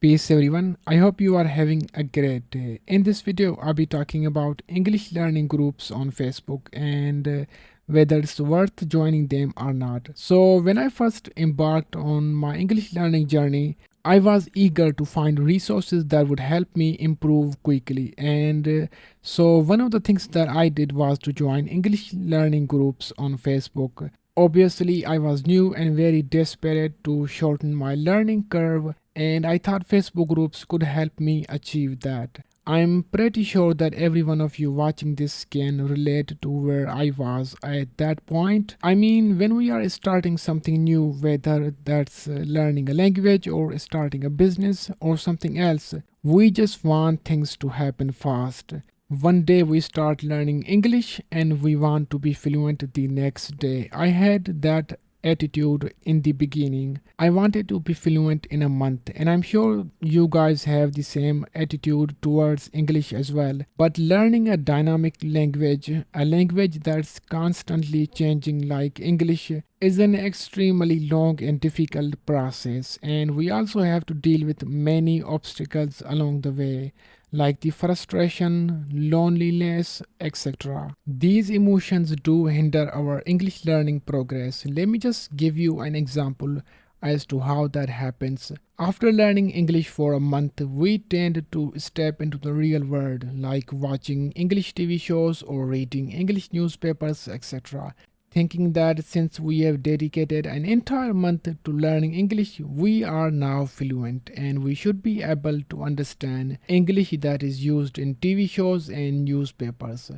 Peace everyone, I hope you are having a great day. In this video, I'll be talking about English learning groups on Facebook and whether it's worth joining them or not. So, when I first embarked on my English learning journey, I was eager to find resources that would help me improve quickly. And one of the things that I did was to join English learning groups on Facebook. Obviously, I was new and very desperate to shorten my learning curve, and I thought Facebook groups could help me achieve that. I'm pretty sure that every one of you watching this can relate to where I was at that point. I mean, when we are starting something new, whether that's learning a language or starting a business or something else, we just want things to happen fast. One day we start learning English and we want to be fluent the next day. I had that attitude in the beginning. I wanted to be fluent in a month, and I'm sure you guys have the same attitude towards English as well. But learning a dynamic language, a language that's constantly changing like English, is an extremely long and difficult process, and we also have to deal with many obstacles along the way like the frustration, loneliness, etc. These emotions do hinder our English learning progress. Let me just give you an example as to how that happens. After learning English for a month, we tend to step into the real world, like watching English TV shows or reading English newspapers, etc. Thinking that since we have dedicated an entire month to learning English, we are now fluent and we should be able to understand English that is used in TV shows and newspapers.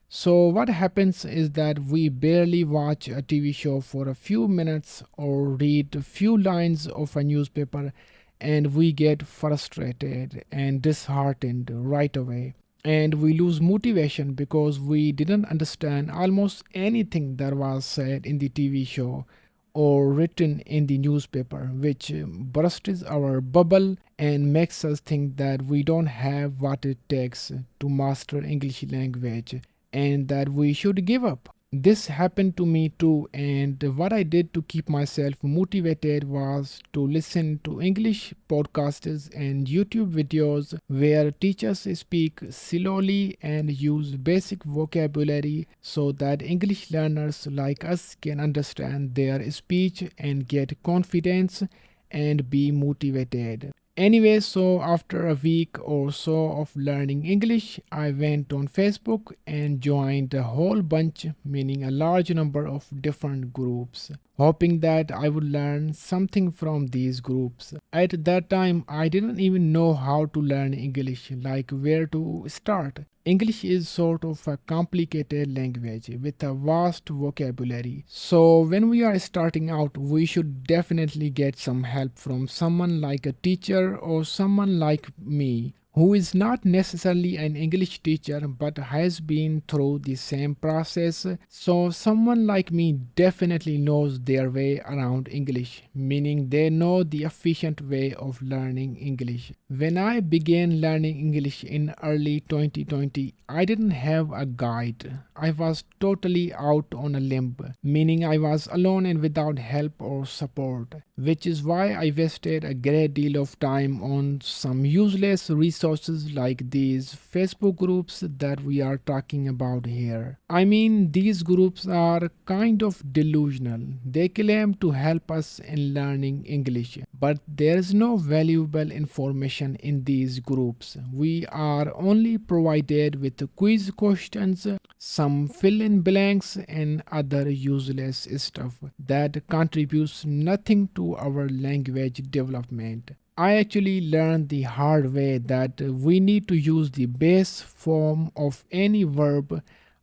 So, what happens is that we barely watch a TV show for a few minutes or read a few lines of a newspaper and we get frustrated and disheartened right away, and we lose motivation because we didn't understand almost anything that was said in the TV show or written in the newspaper, which bursts our bubble and makes us think that we don't have what it takes to master English language and that we should give up. This happened to me too, and what I did to keep myself motivated was to listen to English podcasts and YouTube videos where teachers speak slowly and use basic vocabulary so that English learners like us can understand their speech and get confidence and be motivated. Anyway, so after a week or so of learning English, I went on Facebook and joined a whole bunch, meaning a large number of different groups, hoping that I would learn something from these groups. At that time, I didn't even know how to learn English, like where to start. English is sort of a complicated language with a vast vocabulary. So, when we are starting out, we should definitely get some help from someone like a teacher or someone like me, who is not necessarily an English teacher but has been through the same process. So, someone like me definitely knows their way around English, meaning they know the efficient way of learning English. When I began learning English in early 2020, I didn't have a guide. I was totally out on a limb, meaning I was alone and without help or support, which is why I wasted a great deal of time on some useless resources like these Facebook groups that we are talking about here. I mean, these groups are kind of delusional. They claim to help us in learning English, but there is no valuable information in these groups. We are only provided with quiz questions, some fill in blanks, and other useless stuff that contributes nothing to our language development. I actually learned the hard way that we need to use the base form of any verb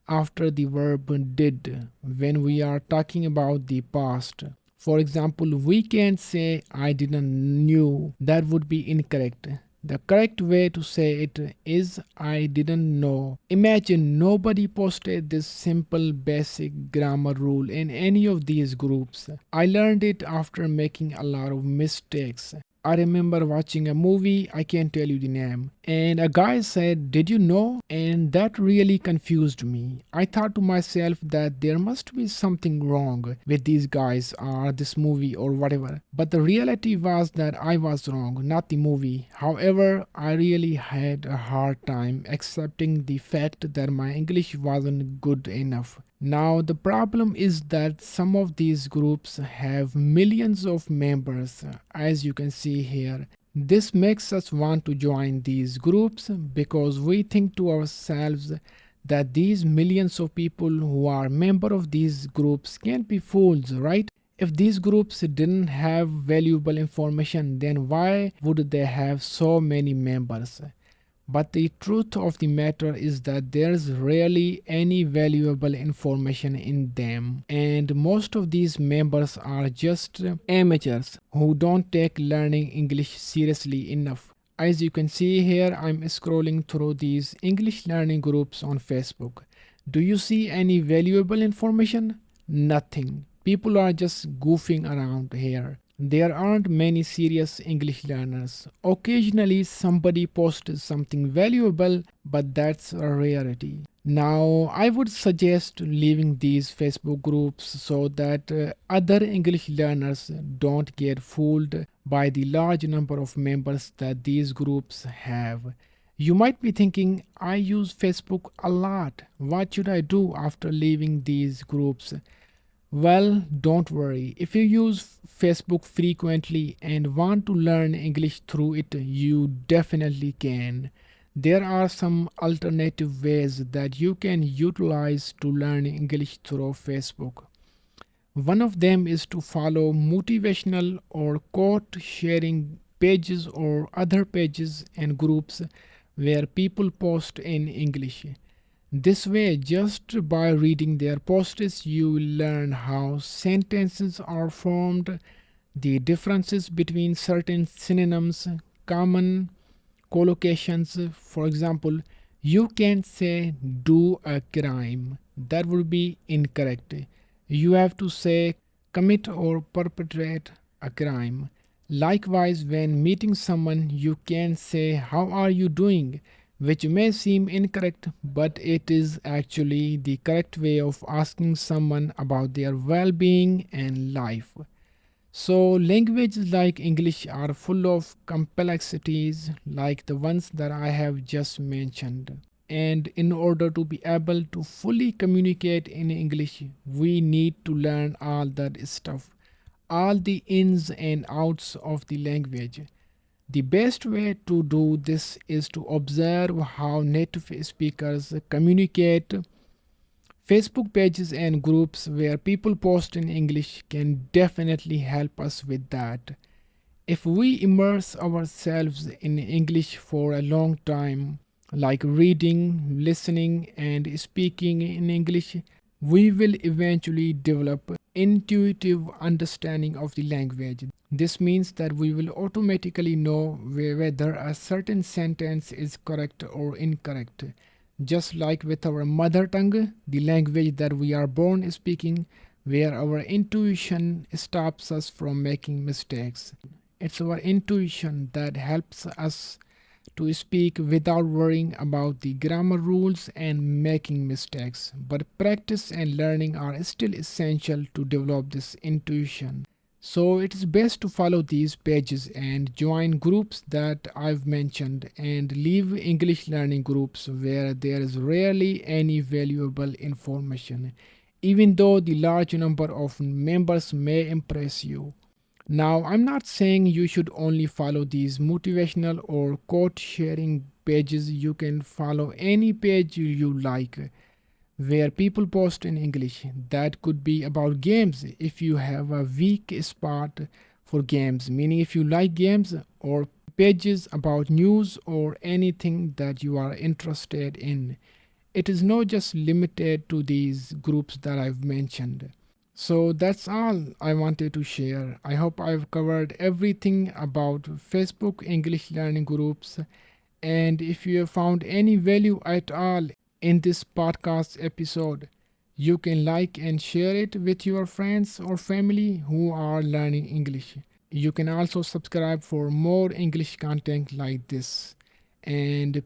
after the verb did when we are talking about the past. For example, we can't say I didn't knew. That would be incorrect. The correct way to say it is I didn't know. Imagine nobody posted this simple basic grammar rule in any of these groups. I learned it after making a lot of mistakes. I remember watching a movie, I can't tell you the name, and a guy said, "Did you know?" And that really confused me. I thought to myself that there must be something wrong with these guys or this movie or whatever. But the reality was that I was wrong, not the movie. However, I really had a hard time accepting the fact that my English wasn't good enough. Now, the problem is that some of these groups have millions of members, as you can see here. This makes us want to join these groups because we think to ourselves that these millions of people who are member of these groups can't be fools, right? If these groups didn't have valuable information, then why would they have so many members? But the truth of the matter is that there's rarely any valuable information in them, and most of these members are just amateurs who don't take learning English seriously enough. As you can see here, I'm scrolling through these English learning groups on Facebook. Do you see any valuable information? Nothing. People are just goofing around here. There aren't many serious English learners. Occasionally, somebody posts something valuable, but that's a rarity. Now, I would suggest leaving these Facebook groups so that other English learners don't get fooled by the large number of members that these groups have. You might be thinking, I use Facebook a lot. What should I do after leaving these groups? Well, don't worry. If you use Facebook frequently and want to learn English through it, you definitely can. There are some alternative ways that you can utilize to learn English through Facebook. One of them is to follow motivational or quote sharing pages or other pages and groups where people post in English. This way, just by reading their posts, you will learn how sentences are formed, the differences between certain synonyms, common collocations. For example, you can't say do a crime, that would be incorrect. You have to say commit or perpetrate a crime. Likewise, when meeting someone, you can say how are you doing, which may seem incorrect, but it is actually the correct way of asking someone about their well being and life. So, languages like English are full of complexities like the ones that I have just mentioned. And in order to be able to fully communicate in English, we need to learn all that stuff, all the ins and outs of the language. The best way to do this is to observe how native speakers communicate. Facebook pages and groups where people post in English can definitely help us with that. If we immerse ourselves in English for a long time, like reading, listening, and speaking in English, we will eventually develop intuitive understanding of the language. This means that we will automatically know whether a certain sentence is correct or incorrect. Just like with our mother tongue, the language that we are born speaking, where our intuition stops us from making mistakes. It's our intuition that helps us to speak without worrying about the grammar rules and making mistakes. But practice and learning are still essential to develop this intuition. So it is best to follow these pages and join groups that I've mentioned and leave English learning groups where there is rarely any valuable information, even though the large number of members may impress you. Now, I'm not saying you should only follow these motivational or quote sharing pages. You can follow any page you like where people post in English. That could be about games if you have a weak spot for games, meaning if you like games, or pages about news or anything that you are interested in. It is not just limited to these groups that I've mentioned. So that's all I wanted to share. I hope I've covered everything about Facebook English learning groups. And if you have found any value at all in this podcast episode, you can like and share it with your friends or family who are learning English. You can also subscribe for more English content like this. And